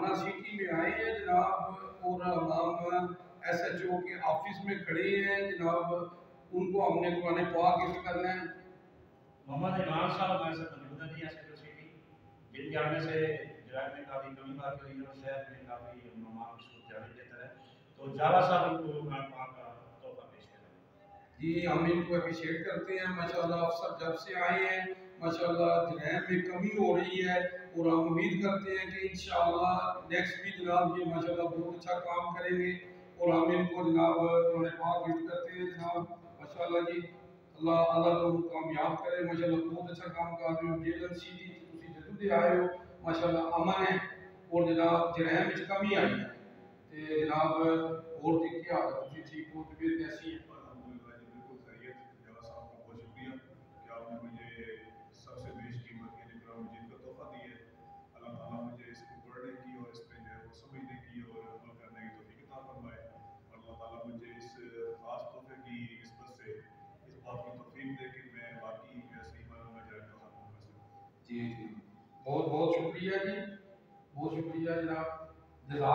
थाना सिटी में आए हैं जनाब, और हम SHO के ऑफिस में खड़े हैं जनाब। उनको हमने कुरान पाक गिफ्ट करना है। मोहम्मद इमरान साहब हमारे साथ मौजूद हैं जी SHO सिटी, जिनके आने से जराब में काफ़ी कमी बात हुई है और शहर में काफ़ी मामला जारी बेहतर है। तो जाला साहब उनको कुरान पाक का तोहफा पेश करें। जी, हम इनको अप्रिशिएट करते हैं। माशाल्लाह अफसर जब से आए हैं माशाल्लाह जनाब में कमी हो रही है, और हम उम्मीद करते हैं कि इंशाअल्लाह नेक्स्ट भी जनाब ये माशाल्लाह बहुत अच्छा काम करेंगे। और हम इनको जनाब कुरान पाक गिफ्ट करते हैं जनाब। माशाल्लाह जी, अल्लाह अल्लाह को कामयाब करे। माशाल्लाह बहुत अच्छा काम कर रहे हो। जेलन सिटी तुसी जदों दे आए हो माशाल्लाह अमन है, और जनाब जनाब में कमी आई है ते जनाब और देखिए क्या तुसी ठीक हो, तबीयत कैसी है? अल्हम्दुलिल्लाह जी, बिल्कुल खैरियत। जवा साहब का बहुत शुक्रिया कि आपने मुझे सबसे बेशकीमत यानी कुरान मजीद का तोहफा दिया है। अल्लाह ताला मुझे इसको पढ़ने की और इस पे जो है वो समझने की और अमल करने की तौफीक अता फरमाए। और अल्लाह ताला मुझे इस खास तोहफे की निस्बत से इस बात की तौफीक दे कि मैं वाकई ऐसे ईमानों में जाने वाला हूँ। जी जी, बहुत बहुत शुक्रिया जी, बहुत शुक्रिया जनाब। जज़ाक